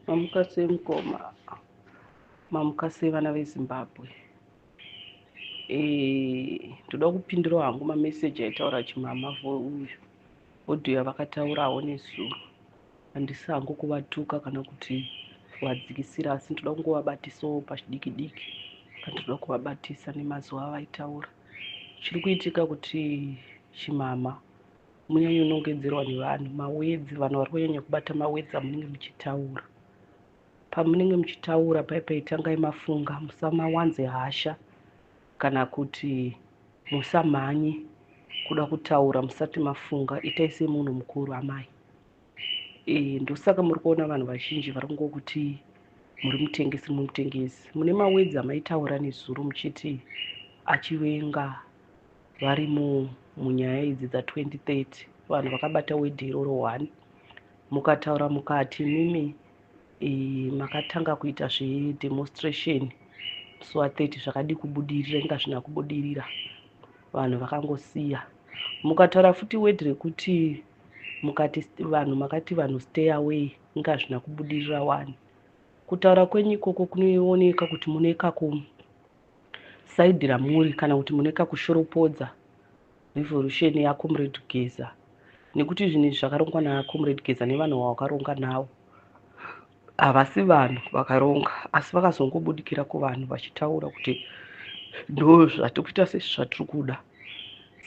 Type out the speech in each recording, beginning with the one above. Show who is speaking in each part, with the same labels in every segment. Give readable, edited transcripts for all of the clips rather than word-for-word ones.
Speaker 1: Mamukase Mkoma, mamukase vana veZimbabwe. Ndoda kupindura hangu mameseji aitaura chimama uyu odhuya vakataurawo nezuro. Handisi hangu kuvatuka kana kuti kuvadzikisira, asi ndoda kungovabatisawo pachidiki diki pandoda kuvabatisa nemazuva avaitaura. Chiri kuitika kuti chimama munyanyonongedzerwa nevanhu mawedzi, vanhu vari kunyanya kubata mawedzi amunenge muchitaura. Pamunenge muchitaura paitangai mafunga, musamawanze hasha kana kuti musamhanye kuda kutaura musati mafunga. Itai semunhu mukuru amai. Ndosaka muri kuona vanhu vazhinji vari kungokuti muri mutengesi. Mune mawedzi amaitaura nezuro muchiti achivenga vari munyaya idzi dza2030. Vanhu vakabata wedhi iroro 1 mukataura mukati mimi makatanga kuita zvedemonstration musi wa30 zvakadi kubudirira, inga zvina kubudirira, vanhu vakangosiya. Mukataura futi wedhi rekuti makati vanhu stay away, inga zvina kubudirira 1. Kutaura kwenyu ikoko kunooneka kuti munoeka kusaidhira muri kana kuti munoeka kushoropodza revolution yaComrade Geza, nekuti zvinhu zvakarongwa naComrade Geza nevanhu vavakaronga navo havasi vanhu vakaronga, asi vakazongobudikira kuvanhu vachitaura kuti ndo zvatiri kuita sezvatiri kuda.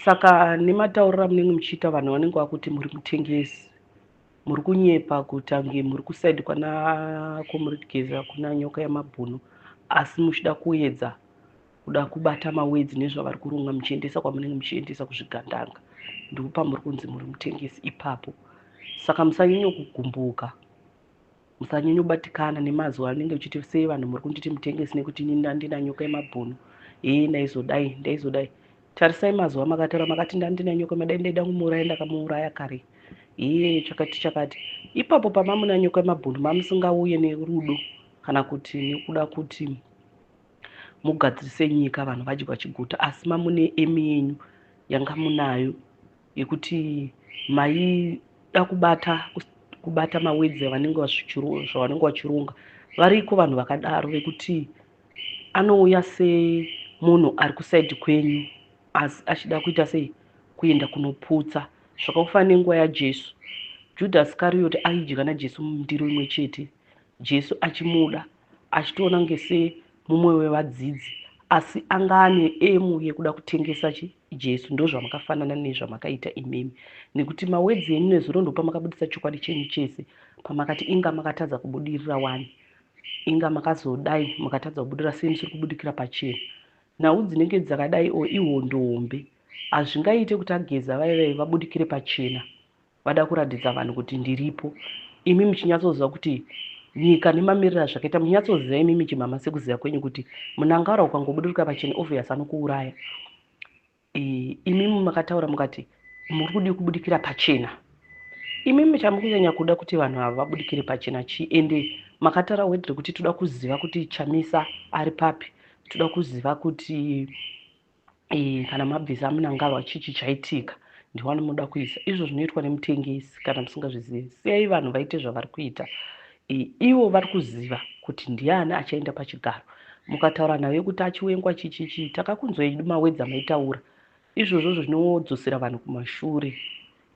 Speaker 1: Saka nematauriro munenge muchiita vanhu vanenge vakuti muri mutengesi, muri kunyepa kutange muri kusaidi kwana Comrade Geza kuna nyoka yamabhunu, asi muchida kuedza kuda kubata mawedzi nezvavari kuronga muchiendesa kwamunenge muchiendesa kuzvigandanga. Ndipo pamuri kunzi muri mutengesi ipapo. Saka musanyanya kugumbuka, musanyanya kubatikana nemazuva anenge uchiti sei vanhu muri kunditi mutengesi nekuti ndina nyoka yemabhunu, ndaizodai. Tarisai mazuva makataura makati ndina nyoka madai ndaida kumuuraya ndakamuuraya kare, chakati. Ipapo pamamuna nyoka yemabhunu mamusingauye nerudo kana kuti nekuda kuti mugadzirise nyika vanhu vadya chiguta, asi mamune emi yenyu yanga munayo yekuti maida kubata mawedzi avanenge vachironga. Variko vanhu vakadaro vekuti anouya semunhu ari kusaidi kwenyu asi achida kuita sei, kuenda kunoputsa. Zvakafanana nenguva yaJesu, Judas Iscariot aidya naJesu mundiro imwe chete, Jesu achimuda achitoona ngese mumwe wevadzidzi, asi anga ane emu yekuda kutengesa Jesu. Ndozvamakafanana nezvamakaita imimi, nekuti mawedzi enyu nezuro ndo pamakabudisa chokwadi chenyu chese, pamakati inga makatadza kubudirira 1, inga makazodai makatadza kubudirira sei musiri kubudikira pachena. Nhau dzinenge dzakadai ihondohombe, hazvingaite kuti aGeza vaivai vabudikire pachena vada kuratidza vanhu kuti ndiripo. Imi muchinyatsoziva kuti nyika nemamiriro azvakaita, munyatsoziva imimi chimama sekuziva kwenyu kuti munangara ukangobudirika pachena obvious anokuuraya. Imimi makataura mukati muri kudi kubudikira pachena. Imimi chamukunyanya kuda kuti vanhu ava vabudikire pachena ende makataura wedhi rekuti toda kuziva kuti Chamisa ari papi, toda kuziva kuti kana mabvisa munangarwa chichi chaitika, ndiwanomuda kuisa. Izvo zvinoitwa nemutengesi kana musingazvizivi. Siyai vanhu vaite zvavari kuita. Ivo vari kuziva kuti ndiani achaenda pachigaro. Mukataura naye kuti achivengwa chichichi, takakunzwai mawedzi amaitaura. Izvozvo zvinodzosera vanhu kumashure.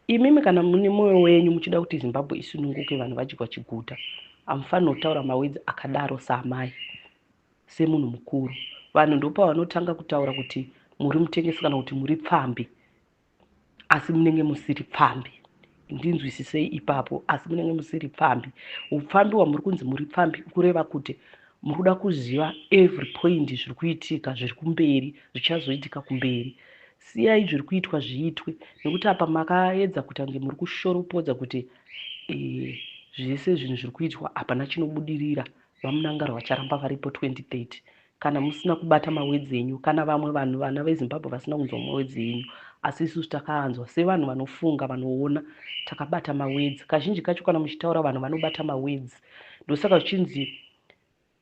Speaker 1: Imimi kana mune mwoyo wenyu muchida kuti Zimbabwe isununguke vanhu vadya chiguta, hamufaniri kutaura mawedzi akadaro saamai, semunhu mukuru. Vanhu ndopa vanotanga kutaura kuti muri mutengesi kana kuti muri pfambi, asi munenge musiri pfambi. Ndinzwisisei ipapo, asi munenge musiri pfambi. Upfambi hwamuri kunzi muri pfambi kureva kuti muri kuda kuziva every point zviri kuitika, zviri kumberi, zvichazoitika kumberi. Siyai zviri kuitwa zviitwe, nekuti apa makaedza kutange muri kushoropodza kuti zvese zvinhu zviri kuitwa hapana chinobudirira, vamunangara vacharamba varipo 2030 kana musina kubata mawedzi enyu, kana vamwe vanhu vana veZimbabwe vasina kunzwa mawedzi enyu. Asi isusu takaanzwa sevanhu vanofunga, vanoona, takabata mawedzi. Kazhinji kacho kana muchitaura vanhu vanobata mawedzi. Ndosaka zvichinzi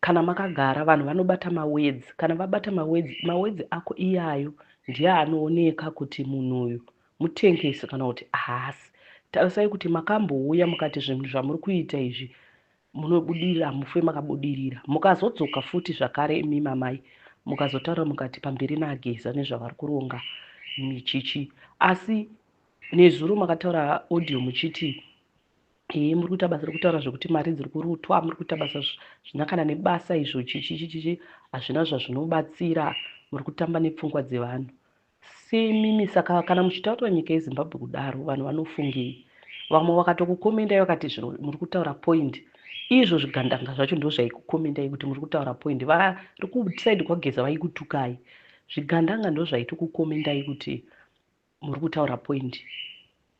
Speaker 1: kana makagara vanhu vanobata mawedzi. Kana vabata mawedzi ako iyayo ndiye anooneka kuti munhu uyu mutengesi kana kuti haasi. Tarisai kuti makambouya mukati zvinhu zvamuri kuita izvi munobudirira, mufe makabudirira. Mukazodzoka futi zvakare imi mamai, mukazotaura mukati pamberi naageza nezvavari kuronga michichi, asi nezuro makataura audio muchiti muri kuita basa rekutaura zvokuti mari dziri kurutwa, muri kuita basa zvinakana nebasa izvo chichichichichi hazvina zvazvinobatsira, muri kutamba nepfungwa dzevanhu. Semimi saka kana muchitaura nyika yeZimbabwe kudaro, vanhu vanofungei? Vamwe vakatokukomendai vakati zviro muri kutaura point, izvo zvigandanga zvacho ndo zvaikukomendai kuti muri kutaura point. Vari kusaidi kwageza vaikutukai, zvigandanga ndo zvaitokukomendai kuti muri kutaura point.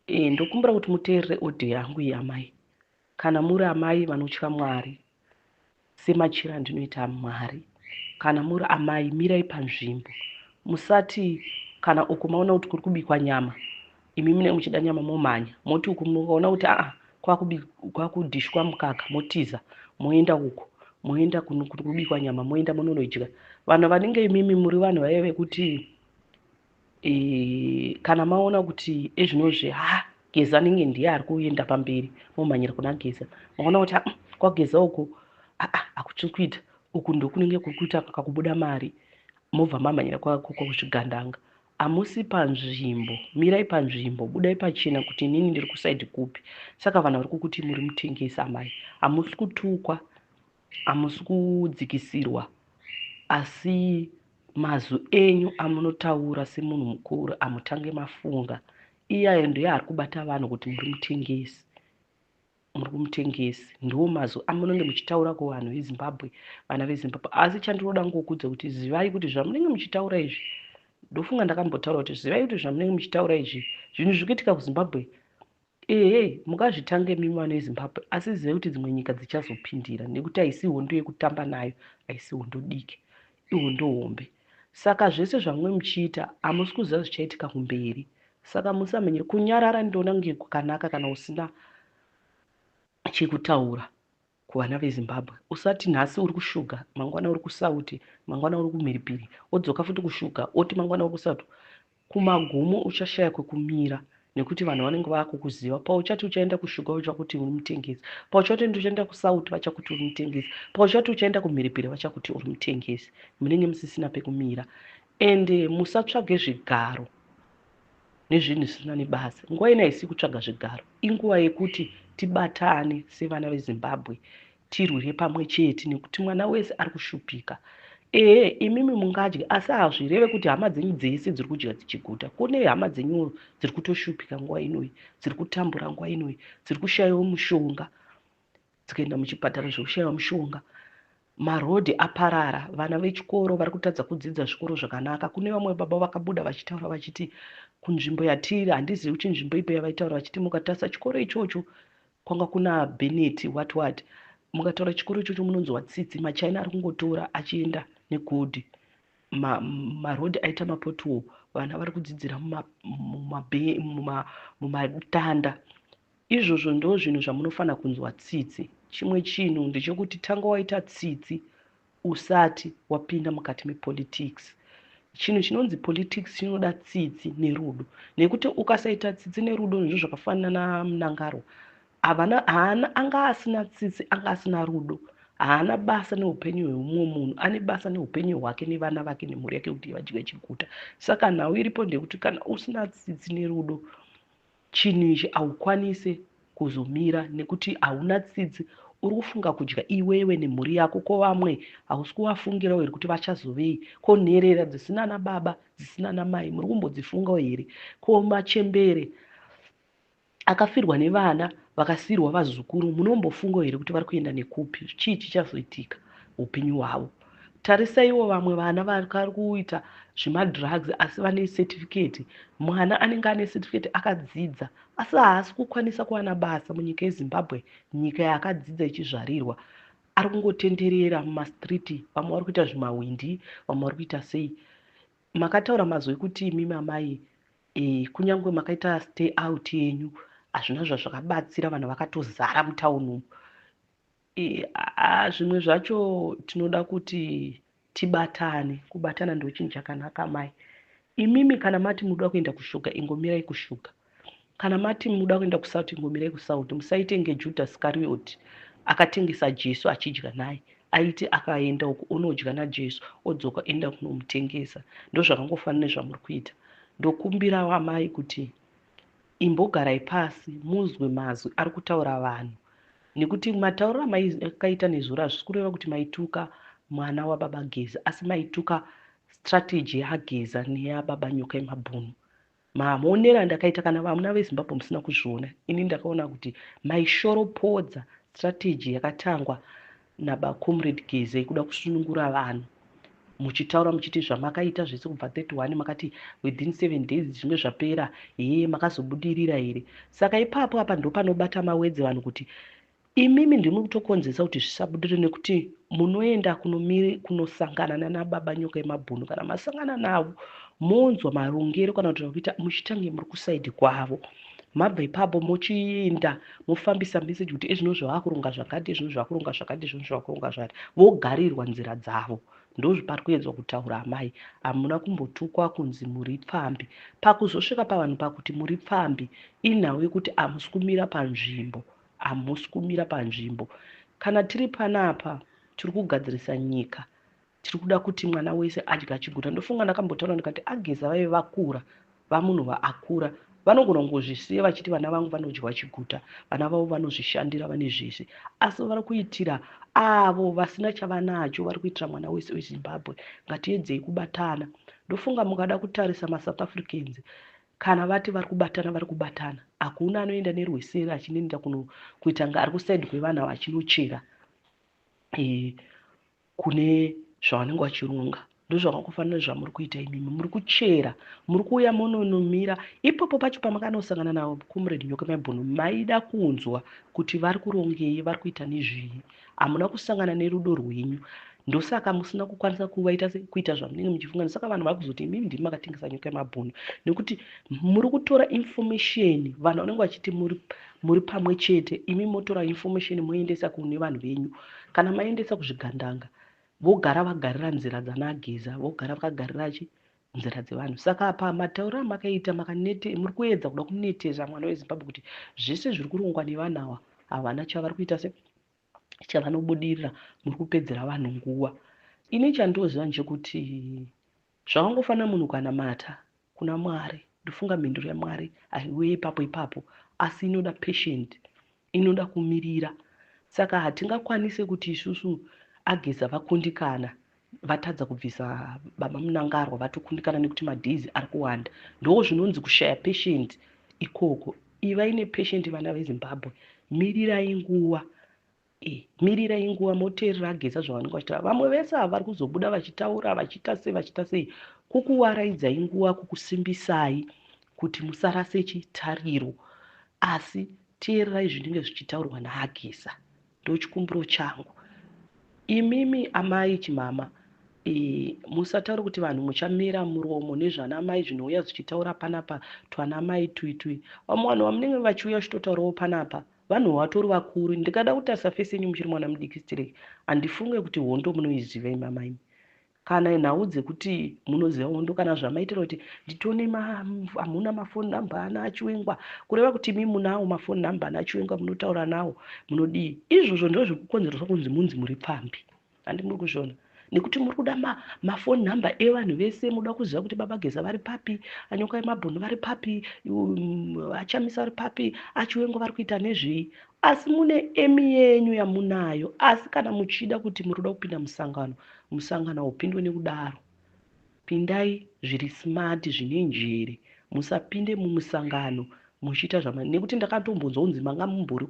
Speaker 1: Ndokumbira kuti muteerere audio yangu iyi amai. Kana muri amai vanotya Mwari, semachira andinoita Mwari, kana muri amai mirai panzvimbo. Musati kana uku maona kuti kuri kubikwa nyama, imi mine muchida nyama momhanya, moti uku mukaona kuti kwakudhishwa mukaka, motiza moenda uku, moenda kuri kubikwa nyama, moenda munonoidya. Vanhu vanenge imimi muri vanhu vaya vekuti kana maona kuti ezvinozve Geza ninge ndiye ari kuenda pamberi, momhanyira kuna Geza. Maona kuti kwageza uku akuchiri kuita, uku ndokunenge kuri kuita kakubuda mari, mobva mamhanyira kuzvigandanga. Hamusi panzvimbo, mirai panzvimbo, budai pachena kuti inini ndiri kusaidi kupi. Saka vanhu vari kukuti muri mutengesi amai, hamusi kutukwa, hamusi kudzikisirwa, asi mazwi enyu amunotaura semunhu mukuru amutange mafunga, iyayo ndiye ari kubata vanhu kuti muri mutengesi. Muri kumutengesi ndiwo mazwi amunenge muchitaura kuvanhu veZimbabwe, vana veZimbabwe. Asi chandinoda ngokudza kuti zivai kuti zvamunenge muchitaura izvi, ndofunga ndakambotaura kuti zivai kuti zvamunenge muchitaura izvi zvinhu zvikuitika kuZimbabwe, mukazvitange mimi vana veZimbabwe, asi zivai kuti dzimwe nyika dzichazopindira, nekuti haisi hondo yekutamba nayo, haisi hondo diki, ihondo hombe. Saka zvese zvamwe muchiita hamusi kuziva zvichaitika kumberi. Saka musamenye kunyarara, ndinoona kunge kwakanaka kana usina chekutaura kuvana veZimbabwe. Usati nhasi uri kushuga, mangwana uri kusauti, mangwana uri kumhiripiri, wodzoka futi kushuga, oti mangwana uri kusauti. Kumagumo uchashaya kwekumira, nekuti vanhu vanenge vakukuziva. Pauchati uchaenda kushuga vachakuti uri mutengesi, pauchati uchaenda kusauti vachakuti uri mutengesi, pauchati uchaenda kumhiripiri vachakuti uri mutengesi. Munenge musisina pekumira. Ende musatsvage zvigaro nezvinhu zvisina nebasa. Nguva ino haisi kutsvaga zvigaro, inguva yekuti tibatane sevana veZimbabwe, tirwire pamwe chete, nekuti mwana wese ari kushupika. Imimi mungadya, asi hazvireve kuti hama dzenyu dzese dziri kudya dzichiguta. Kune hama dzenyu dziri kutoshupika nguva inoi, dziri kutambura nguva inoi, dziri kushayiwa mushonga, dzikaenda muchipatara zvokushayiwa mushonga. Marodhi aparara, vana vechikoro vari kutadza kudzidza zvikoro zvakanaka. Kune vamwe baba vakabuda vachitaura vachiti kunzvimbo yatiri, handizivi kuti nzvimbo ipo yavaitaura vachiti mukatarisa chikoro ichocho kwanga kuna Bennett what mukataura chikoro ichocho munonzwa tsitsi, machaina ari kungotora achienda negodhi, marodhi aita mapotuwo, vana vari kudzidzira mumatanda. Izvozvo ndo zvinhu zvamunofanira kunzwa tsitsi. Chimwe chinhu ndechekuti tanga waita tsitsi usati wapinda mukati mepolitics. Chinhu chinonzi politics chinoda tsitsi nerudo, nekuti ukasaita tsitsi nerudo ndizvo zvakafanana naMnangagwa. Haana anga asina tsitsi, anga asina rudo, haana basa neupenyu hwemumwe munhu, ane basa neupenyu hwake nevana vake nemhuri yake kuti vadye chiguta. Saka nhau iripo ndekuti kana usina tsitsi nerudo, chinhu ichi haukwanise kuzomira, nekuti hauna tsitsi, uri kufunga kudya iwewe nemhuri yako. Ko vamwe hausi kuvafungirawo here kuti vachazovei? Ko nherera dzisina na baba, dzisina na mai, muri kumbodzifungawo here? Ko machembere akafirwa nevana vakasirwa vazukuru, munombofungawo here kuti vari kuenda nekupi? Chii chichazoitika upenyu hwavo? Tarisaiwo vamwe vana vari kuita zvemadrugs asi vane certificate. Mwana anenge ane certificate akadzidza, asi haasi kukwanisa kuwana basa munyika yeZimbabwe, nyika yakadzidza ichizvarirwa. Ari kungotenderera mumastriti, vamwe vari kuita zvimahwindi, vamwe vari kuita sei. Makataura mazwi ekuti imimi amai, kunyange makaita stay out yenyu, hazvina zvazvakabatsira, vanhu vakatozara mutauni umu. Zvimwe zvacho tinoda kuti tibatane. Kubatana ndo chinhu chakanaka mai. Imimi kana mati muda kuenda kushuga, ingomirai kushuga. Kana mati muda kuenda kusauti, ingomirai kusauti. Musaite ngeJudas Iscariot akatengesa Jesu achidya naye, aiti akaenda uko unodya naJesu odzoka enda kunomutengesa. Ndozvakangofanana nezvamuri kuita. Ndokumbira amai kuti imbogarai pasi muzwe mazwi ari kutaura vanhu, nekuti matauriro amaikaita nezuro hazvisi kureva kuti maituka mwana wababa Geza, asi maituka strategy yaGeza neyababa Nyoka Yemabhunu. Maonero andakaita, kana vamuna veZimbabwe musina kuzviona, ini ndakaona kuti maishoropodza strategy yakatangwa nabaComrade Geza yekuda kusunungura vanhu, muchitaura muchiti zvamakaita zvese kubva 31 makati within 7 days zvimwe zvapera, makazobudirira here. Saka ipapo apa ndo panobata mawedzi vanhu kuti imimi ndimi kutokonzesa kuti zvisabudire, nekuti munoenda kunosangana nababa Nyoka Yemabhunu. Kana masangana navo monzwa marongero kana kuti kuita muchitange muri kusaidi kwavo, mabva ipapo mochienda mofambisa meseji kuti ezvino zvavakuronga zvakati, ezvino zvavakuronga zvakati, ezvino zvavakuronga zvakati, vogarirwa nzira dzavo. Ndozvipari kuedzwa kutaura amai, hamuna kumbotukwa kunzi muri pfambi. Pakuzosvika pavanhu pakuti muri pfambi, inhau yekuti hamusi kumira panzvimbo, hamusi kumira panzvimbo. Kana tiri panapa tiri kugadzirisa nyika, tiri kuda kuti mwana wese adya chiguta. Ndofunga ndakambotaura ndikati aGeza vaive vakura, vamunhu vaakura, vanogona kungozvisiya vachiti vana vangu vanodya chiguta, vana vavo vanozvishandira vane zvese, asi vari kuitira avo vasina chavanacho, vari kuitira mwana wese weZimbabwe. Ngatiedzei kubatana. Ndofunga mukada kutarisa maSouth Africans, kana vati vari kubatana, vari kubatana. Hakuna anoenda nerweseri achinoenda kuita nga ari kusaidi kwevanhu vachinochera kune zvavanenge vachironga. Ndozvakangofanana zvamuri kuita imimi, muri kuchera, muri kuuya munonomira. Ipopo pacho pamakanosangana naComrade Nyoka Yemabhunu, maida kunzwa kuti vari kurongei, vari kuita nezvii. Hamuna kusangana nerudo rwenyu, ndosaka musina kukwanisa kuita zvamunenge muchifunga. Saka vanhu vari kuzoti imimi ndimi makatengesa Nyoka Yemabhunu, nekuti muri kutora information, vanhu vanenge vachiti muri pamwe chete, imi motora information moendesa kune vanhu venyu. Kana maendesa kuzvigandanga, vogara vagarira nzira dzanaGeza, vogara vakagarira nzira dzevanhu. Saka apa matauriro amakaita muri kuedza kuda kunetesa mwana weZimbabwe kuti zvese zviri kurongwa nevanhu ava havana chavari kuita chavanobudirira, muri kupedzera vanhu nguva. Ini chandoziva ndechekuti zvakangofanira munhu kanamata kuna Mwari. Ndofunga mhinduro yaMwari haiuye ipapo ipapo, asi inoda patient, inoda kumirira. Saka hatingakwanise kuti isusu aGeza vakundikana, vatadza kubvisa baba Munangarwa, vatokundikana nekuti madhezi ari kuwanda. Ndo zvinonzi kushaya patient ikoko. Ivai nepatient vana veZimbabwe, mirirai nguva. Mirirai nguva moteerera aGeza zvavanenge vachitaura. Vamwe vese ava vari kuzobuda vachitaura vachita sei, kukuwaraidzai nguva, kukusimbisai kuti musarase chitariro, asi teererai zvinenge zvichitaurwa naAGeza. Ndo chikumbiro changu. Imimi amai chimama, musataure kuti vanhu muchamera muromo nezvana mai zvinouya zvichitaura panapa, twana mai tui. Vamwe vanhu vamunenge vachiuya vachitotaurawo panapa vanhu vatori vakuru. Ndikada kutarisa fesi yenyu muchiri mwana mudikistirei, handifunge kuti hondo munoiziva imamai. Kana nhau dzekuti munoziva hondo, kana zvamaitira kuti nditone hamuna mafoni namba ana achiwengwa, kureva kuti imi munawo mafoni namba ana achiwengwa, munotaura nawo, munodii. Izvozvo ndizvo zviri kukonzeresa kunzi munzi muri pambi. Handi muri kuzviona, nekuti muri kuda mafoni namba evanhu vese, muda kuziva kuti baba Geza vari papi, Nyoka Yemabhunu vari papi, Achamisa vari papi, achiwengwa vari kuita nezvei. Asi mune emi yenyu yamunayo. Asi kana muchida kuti muri kuda kupinda musangano upindwe nekudaro, pindai zviri smart, zvine njere. Musapinde mumusangano muchiita nekuti ndakatombonzwa kunzi manga mumbori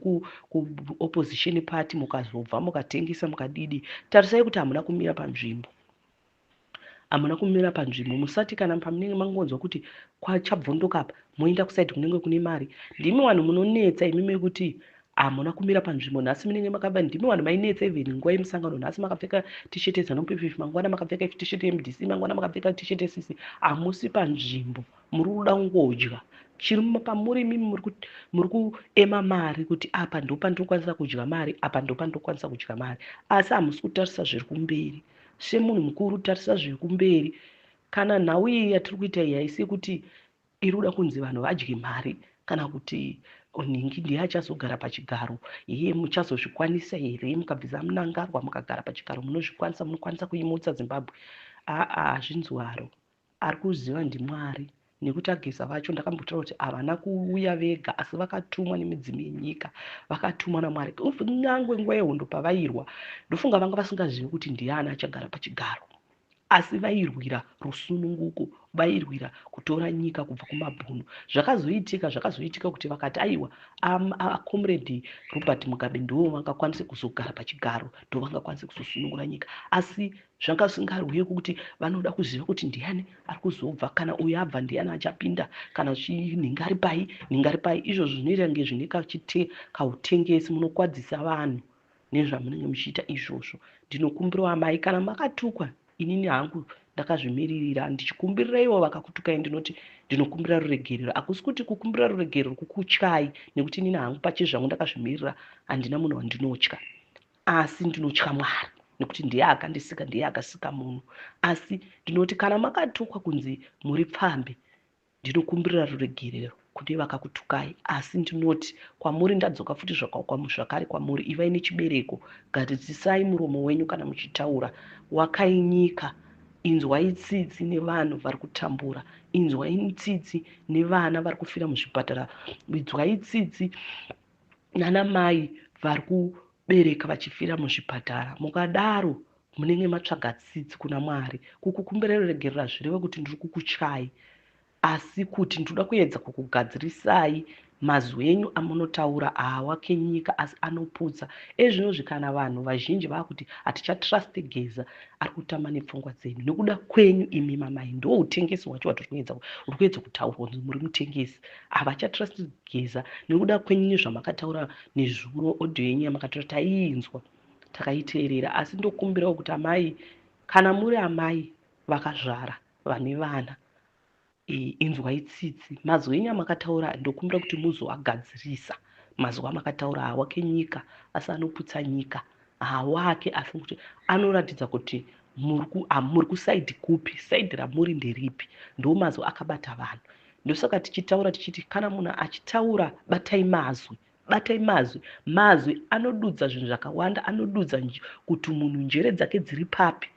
Speaker 1: kuopposition party mukazobva mukatengesa mukadidi. Tarisai kuti hamuna kumira panzvimbo, hamuna kumira panzvimbo. Musati kana pamunenge mangonzwa kuti kwachabvondoka apa moenda kusaidi kunenge kune mari. Ndimi vanhu munonetsa imimi kuti hamuna kumira panzvimbo. Nhasi munenge makaba, ndimi vanhu mainetsa even nguva yemusangano. Nhasi makapfeka tisheti yeZANU-PF, mangwana makapfeka tisheti yeMDC, mangwana makapfeka tisheti yeCC. Hamusi panzvimbo, muri kuda kungodya. Chiri pamuri mimi muri kuema mari kuti apa ndo pandinokwanisa kudya mari, apa ndo pandinokwanisa kudya mari, asi hamusi kutarisa zviri kumberi. Semunhu mukuru tarisa zviri kumberi. Kana nhau iyi yatiri kuita iyi haisi kuti iri kuda kunzi vanhu vadye mari, kana kuti nhingi ndiye achazogara pachigaro, iye muchazozvikwanisa here? Mukabvisa munangarwa mukagara pachigaro munozvikwanisa, munokwanisa kuimutsa Zimbabwe? Hazvinzwaro. Ari kuziva ndiMwari, nekuti ageza vacho ndakambotaura kuti havana kuuya vega, asi vakatumwa nemidzimu yenyika, vakatumwa naMwari. Nyangwe nguva yehondo pavairwa, ndofunga vanga vasingazivi kuti ndiani achagara pachigaro, asi vairwira rusununguko, vairwira kutora nyika kubva kumabhunu. Zvakazoitika kuti vakati aiwa comrade Robert Mugabe ndiwo vangakwanise kuzogara pachigaro, ndo vangakwanise kuzosunungura nyika, asi zvanga zvisingarwiwi kuti vanoda kuziva kuti ndiani ari kuzobva, kana uyo abva ndiani achapinda, kana nhingi ari pai. Izvozvo zvinoita kunge zvine kautengesi, munokwadzisa vanhu nezvamunenge muchiita izvozvo. Ndinokumbirawo amai, kana makatukwa, inini hangu ndakazvimiririra ndichikumbirireiwo vakakutukai, ndinoti ndinokumbira ruregerero. Hakusi kuti kukumbira ruregerero kukutyai, nekuti inini hangu pachezvangu ndakazvimirira, handina munhu wandinotya, asi ndinotya Mwari, nekuti ndiye akandisika, ndiye akasika munhu. Asi ndinoti kana makatukwa kunzi muri pfambe, ndinokumbirira ruregerero kune vakakutukai, asi ndinoti kwamuri ndadzoka futi zvakare kwamuri, ivai nechibereko, gadzisai muromo wenyu kana muchitaura, wakai nyika, inzwai tsitsi nevanhu vari kutambura, inzwai tsitsi nevana vari kufira muzvipatara, inzwai tsitsi nanamai vari kubereka vachifira muzvipatara. Mukadaro munenge matsvaga tsitsi kuna Mwari. Kukukumbira ruregerero hazvireve kuti ndiri kukutyai, asi kuti ndoda kuedza kukugadzirisai. Mazwi enyu amunotaura haawake nyika, asi anoputsa. Ezvinozvi kana vanhu vazhinji vakuti hatichatrust Geza, ari kutama nepfungwa dzenyu. Nekuda kwenyu imi mamai, ndo utengesi hwacho hwatiri kuedza kutaura kuti muri mutengesi. Havachatrust Geza nekuda kwenyu nezvamakataura nezuro, odho yenyu yamakataura taiinzwa, takaiteerera. Asi ndokumbirawo kuti amai, kana muri amai vakazvara vane vana, inzwai tsitsi. Mazwi enyu amakataura ndokumbira kuti muzoagadzirisa. Mazwi amakataura haawake nyika, asi anoputsa nyika. Haawake, asi kuti anoratidza kuti muri kusaidhi kupi, saidhi ramuri nderipi. Ndo mazwi akabata vanhu. Ndosaka tichitaura tichiti kana munhu achitaura, batai mazwi. Batai mazwi. Mazwi anodudza zvinhu zvakawanda, anodudza kuti munhu njere dzake dziri papi,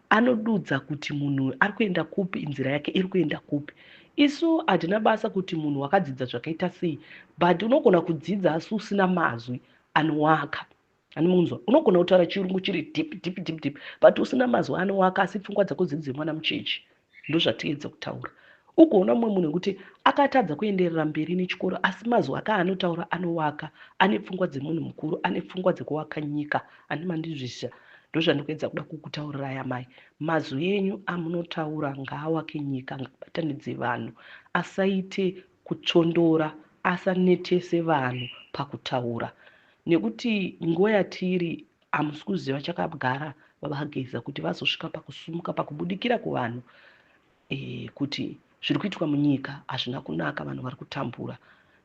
Speaker 1: anodudza kuti munhu ari kuenda kupi, nzira yake iri kuenda kupi. Isu hatina basa kuti munhu wakadzidza zvakaita sei, but unogona kudzidza asi usina mazwi anowaka. Munzwa, unogona kutaura chirungu chiri deep, but usina mazwi anowaka, asi pfungwa dzako dziri dzemwana muchechi. Ndozvatiedza kutaura. Ugoona mumwe munhu kuti akatadza kuenderera mberi nechikoro, asi mazwi ake anotaura anowaka, ane pfungwa dzemunhu mukuru, ane pfungwa dzekuwaka nyika, ane mandizvizha. Ndozvandikuedza kuda kukutaurirai amai. Mazwi enyu amunotaura ngaawake nyika, ngaabatanidze vanhu, asaite kutsvondora, asanetese vanhu pakutaura. Nekuti nguva yatiri hamusi kuziva chakagara vageza kuti vazosvika pakusumuka, pakubudikira kuvanhu, kuti zviri kuitwa munyika hazvina kunaka, vanhu vari kutambura.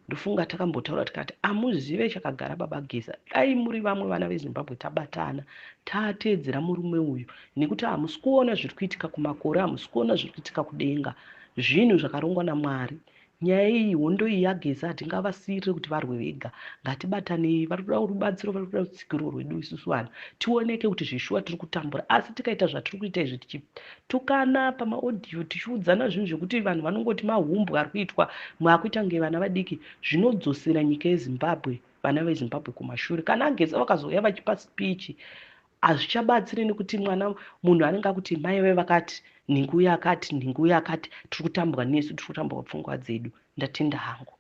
Speaker 1: Ndofunga takambotaura tikati hamuzive chakagara baba Geza, dai muri vamwe vana veZimbabwe tabatana, tateedzera murume uyu, nekuti hamusi kuona zviri kuitika kumakore, hamusi kuona zviri kuitika kudenga, zvinhu zvakarongwa naMwari. Nyaya iyi, hondo iyi yaGeza hatingavasiyirire kuti varwe vega, ngatibatanei. Vari kuda rubatsiro, vari kuda rutsigiro rwedu isusu vanhu, tioneke kuti zvishuwa tiri kutambura. Asi tikaita zvatiri kuita izvi, tichitukana pamaodhiyo, tichiudzana zvinhu zvekuti vanhu vanongoti mahumbwe ari kuitwa, mwakuita kunge vana vadiki, zvinodzosera nyika yeZimbabwe, vana veZimbabwe kumashure. Kana aGeza vakazouya vachipa spichi, hazvichabatsiri, nekuti munhu anenge akuti mai vevakati, nhingi uya akati, nhingi uya akati, tiri kutambwa nesu, tiri kutambwa pfungwa dzedu. Ndatenda hangu.